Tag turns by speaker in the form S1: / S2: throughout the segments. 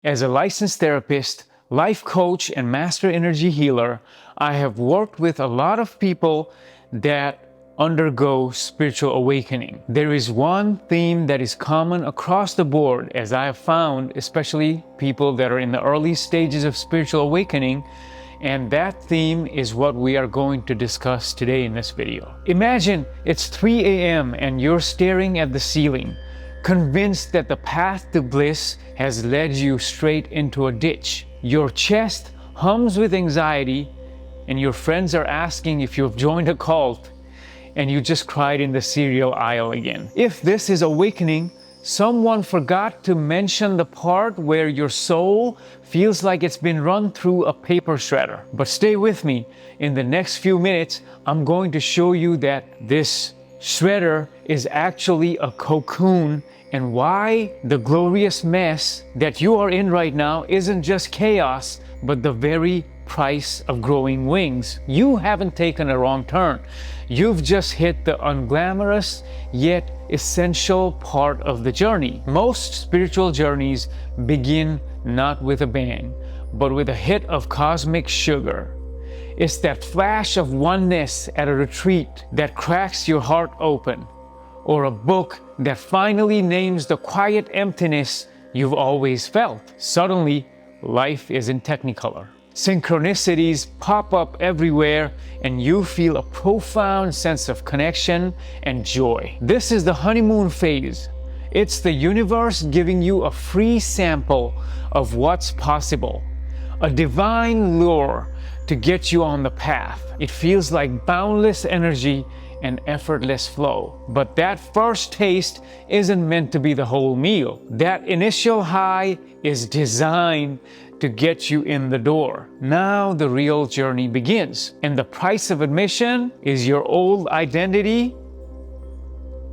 S1: As a licensed therapist, life coach, and master energy healer, I have worked with a lot of people that undergo spiritual awakening. There is one theme that is common across the board, as I have found, especially people that are in the early stages of spiritual awakening, and that theme is what we are going to discuss today in this video. Imagine it's 3 a.m. and you're staring at the ceiling, convinced that the path to bliss has led you straight into a ditch. Your chest hums with anxiety, and your friends are asking if you've joined a cult, and you just cried in the cereal aisle again. If this is awakening, someone forgot to mention the part where your soul feels like it's been run through a paper shredder. But stay with me. In the next few minutes, I'm going to show you that this shredder is actually a cocoon, and why the glorious mess that you are in right now isn't just chaos, but the very price of growing wings. You haven't taken a wrong turn. You've just hit the unglamorous yet essential part of the journey. Most spiritual journeys begin not with a bang, but with a hit of cosmic sugar. It's that flash of oneness at a retreat that cracks your heart open, or a book that finally names the quiet emptiness you've always felt. Suddenly, life is in Technicolor. Synchronicities pop up everywhere, and you feel a profound sense of connection and joy. This is the honeymoon phase. It's the universe giving you a free sample of what's possible, a divine lure to get you on the path. It feels like boundless energy and effortless flow. But that first taste isn't meant to be the whole meal. That initial high is designed to get you in the door. Now the real journey begins, and the price of admission is your old identity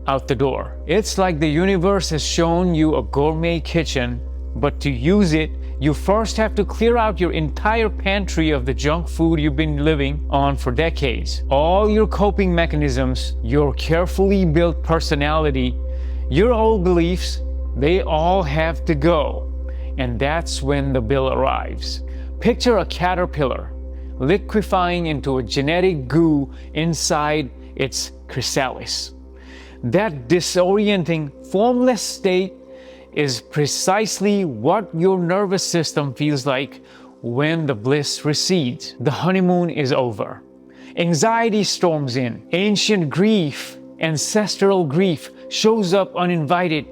S1: out the door. It's like the universe has shown you a gourmet kitchen, but to use it, you first have to clear out your entire pantry of the junk food you've been living on for decades. All your coping mechanisms, your carefully built personality, your old beliefs, they all have to go. And that's when the bill arrives. Picture a caterpillar liquefying into a genetic goo inside its chrysalis. That disorienting, formless state is precisely what your nervous system feels like when the bliss recedes. The honeymoon is over. Anxiety storms in. Ancient grief, ancestral grief, shows up uninvited,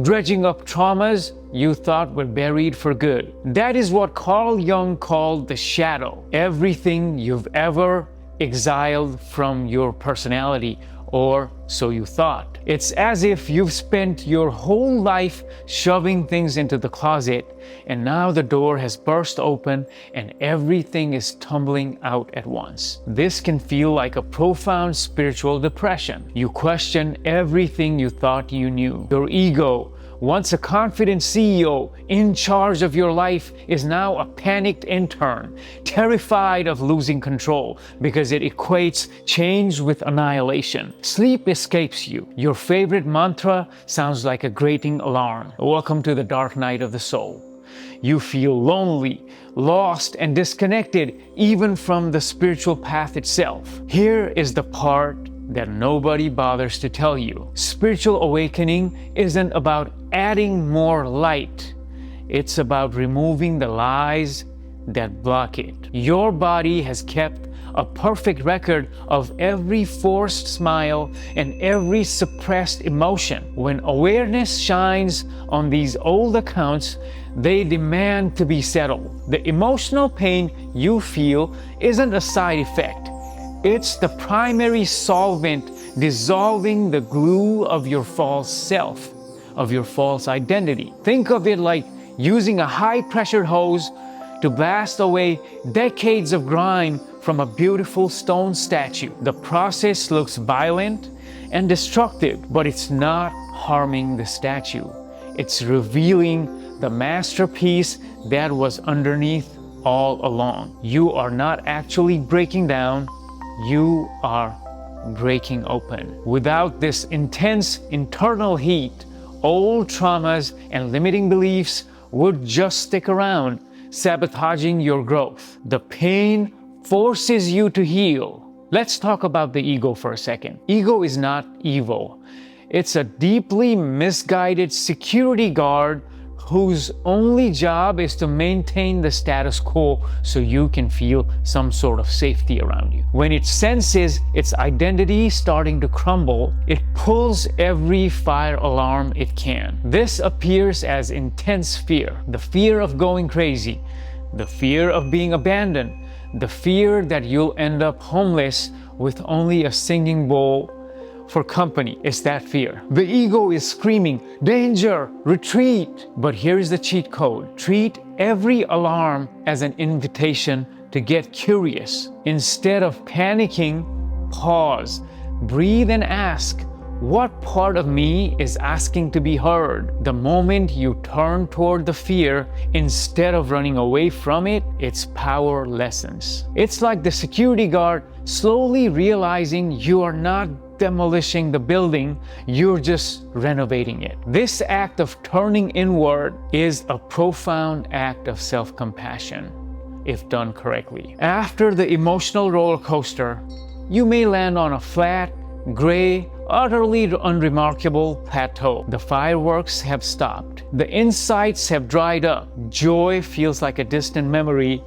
S1: dredging up traumas you thought were buried for good. That is what Carl Jung called the shadow. Everything you've ever exiled from your personality, or so you thought. It's as if you've spent your whole life shoving things into the closet, and now the door has burst open and everything is tumbling out at once. This can feel like a profound spiritual depression. You question everything you thought you knew. Your ego, once a confident CEO in charge of your life, is now a panicked intern, terrified of losing control because it equates change with annihilation. Sleep escapes you. Your favorite mantra sounds like a grating alarm. Welcome to the dark night of the soul. You feel lonely, lost, and disconnected even from the spiritual path itself. Here is the part that nobody bothers to tell you. Spiritual awakening isn't about adding more light. It's about removing the lies that block it. Your body has kept a perfect record of every forced smile and every suppressed emotion. When awareness shines on these old accounts, they demand to be settled. The emotional pain you feel isn't a side effect. It's the primary solvent dissolving the glue of your false self, of your false identity. Think of it like using a high-pressure hose to blast away decades of grime from a beautiful stone statue. The process looks violent and destructive, but it's not harming the statue. It's revealing the masterpiece that was underneath all along. You are not actually breaking down, you are breaking open. Without this intense internal heat, old traumas and limiting beliefs would just stick around, sabotaging your growth. The pain forces you to heal. Let's talk about the ego for a second. Ego is not evil. It's a deeply misguided security guard whose only job is to maintain the status quo so you can feel some sort of safety around you. When it senses its identity starting to crumble, it pulls every fire alarm it can. This appears as intense fear, the fear of going crazy, the fear of being abandoned, the fear that you'll end up homeless with only a singing bowl for company. Is that fear. The ego is screaming, danger, retreat. But here's the cheat code. Treat every alarm as an invitation to get curious. Instead of panicking, pause, breathe and ask, what part of me is asking to be heard? The moment you turn toward the fear, instead of running away from it, its power lessens. It's like the security guard slowly realizing you are not demolishing the building, you're just renovating it. This act of turning inward is a profound act of self-compassion, if done correctly. After the emotional roller coaster, you may land on a flat, gray, utterly unremarkable plateau. The fireworks have stopped. The insights have dried up. Joy feels like a distant memory,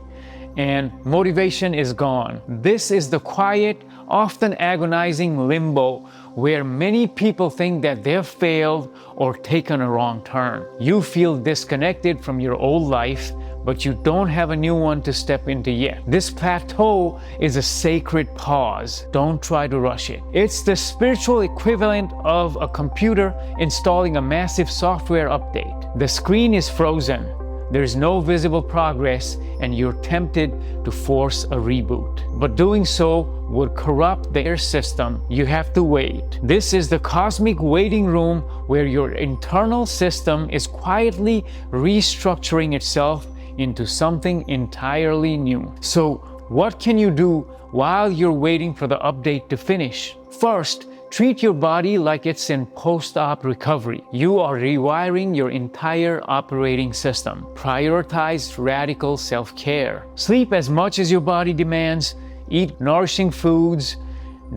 S1: and motivation is gone. This is the quiet, often agonizing limbo where many people think that they've failed or taken a wrong turn. You feel disconnected from your old life, but you don't have a new one to step into yet. This plateau is a sacred pause. Don't try to rush it. It's the spiritual equivalent of a computer installing a massive software update. The screen is frozen. There's no visible progress, and you're tempted to force a reboot. But doing so would corrupt their system. You have to wait. This is the cosmic waiting room where your internal system is quietly restructuring itself into something entirely new. So, what can you do while you're waiting for the update to finish? First, treat your body like it's in post-op recovery. You are rewiring your entire operating system. Prioritize radical self-care. Sleep as much as your body demands, eat nourishing foods,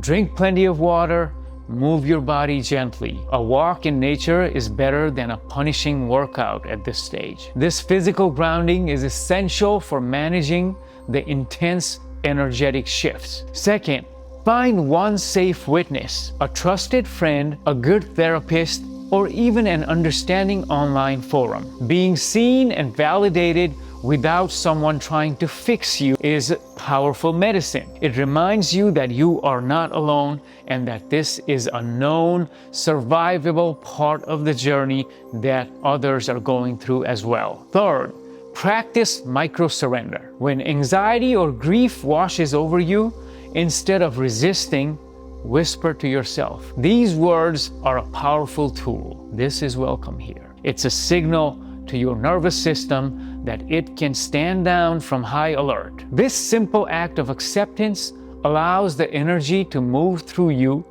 S1: drink plenty of water, move your body gently. A walk in nature is better than a punishing workout at this stage. This physical grounding is essential for managing the intense energetic shifts. Second, find one safe witness, a trusted friend, a good therapist, or even an understanding online forum. Being seen and validated without someone trying to fix you is powerful medicine. It reminds you that you are not alone and that this is a known, survivable part of the journey that others are going through as well. Third, practice micro-surrender. When anxiety or grief washes over you, instead of resisting, whisper to yourself. These words are a powerful tool. This is welcome here. It's a signal to your nervous system that it can stand down from high alert. This simple act of acceptance allows the energy to move through you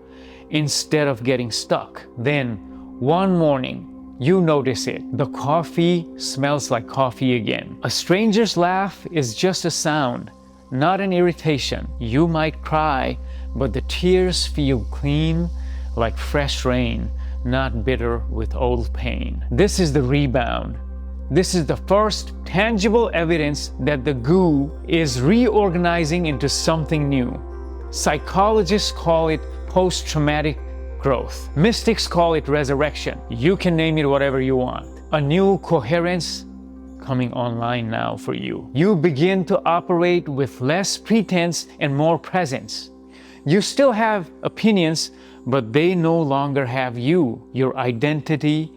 S1: instead of getting stuck. Then, one morning, you notice it. The coffee smells like coffee again. A stranger's laugh is just a sound, not an irritation. You might cry, but the tears feel clean, like fresh rain, not bitter with old pain. This is the rebound. This is the first tangible evidence that the goo is reorganizing into something new. Psychologists call it post-traumatic growth. Mystics call it resurrection. You can name it whatever you want. A new coherence coming online now for you. You begin to operate with less pretense and more presence. You still have opinions, but they no longer have you. Your identity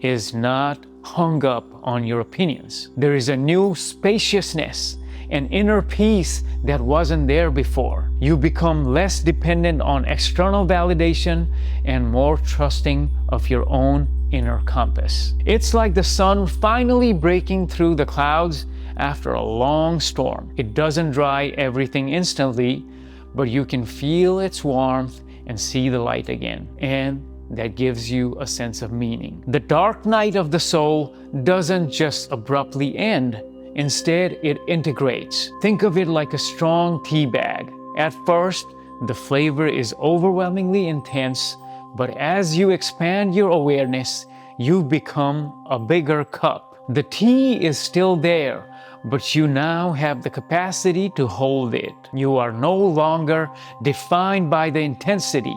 S1: is not hung up on your opinions. There is a new spaciousness, an inner peace that wasn't there before. You become less dependent on external validation and more trusting of your own inner compass. It's like the sun finally breaking through the clouds after a long storm. It doesn't dry everything instantly, but you can feel its warmth and see the light again. And that gives you a sense of meaning. The dark night of the soul doesn't just abruptly end. Instead, it integrates. Think of it like a strong tea bag. At first, the flavor is overwhelmingly intense, but as you expand your awareness, you become a bigger cup. The tea is still there, but you now have the capacity to hold it. You are no longer defined by the intensity.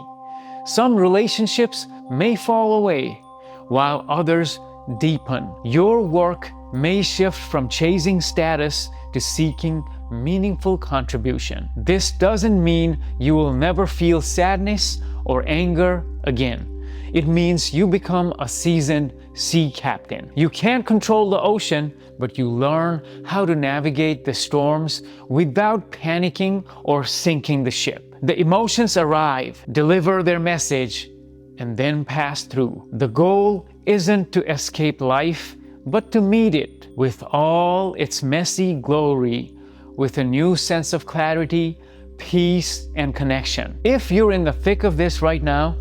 S1: Some relationships may fall away, while others deepen. Your work may shift from chasing status to seeking meaningful contribution. This doesn't mean you will never feel sadness or anger again. It means you become a seasoned sea captain. You can't control the ocean, but you learn how to navigate the storms without panicking or sinking the ship. The emotions arrive, deliver their message, and then pass through. The goal isn't to escape life, but to meet it with all its messy glory, with a new sense of clarity, peace, and connection. If you're in the thick of this right now,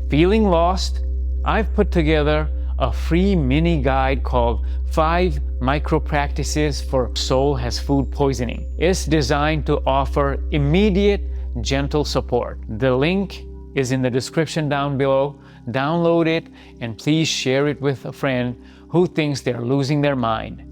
S1: feeling lost, I've put together a free mini guide called 5 Micro Practices for Soul Has Food Poisoning. It's designed to offer immediate, gentle support. The link is in the description down below. Download it and please share it with a friend who thinks they're losing their mind.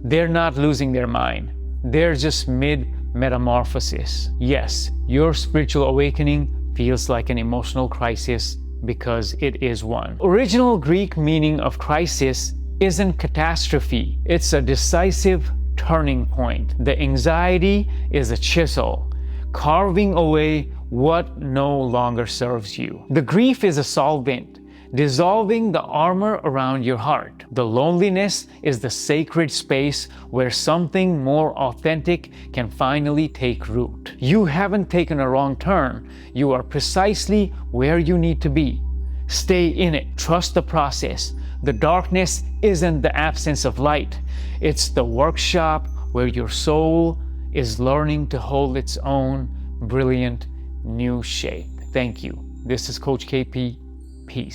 S1: They're not losing their mind. They're just mid-metamorphosis. Yes, your spiritual awakening feels like an emotional crisis because it is one. Original Greek meaning of crisis isn't catastrophe. It's a decisive turning point. The anxiety is a chisel, carving away what no longer serves you. The grief is a solvent, dissolving the armor around your heart. The loneliness is the sacred space where something more authentic can finally take root. You haven't taken a wrong turn. You are precisely where you need to be. Stay in it. Trust the process. The darkness isn't the absence of light. It's the workshop where your soul is learning to hold its own brilliant new shape. Thank you. This is Coach KP. Peace.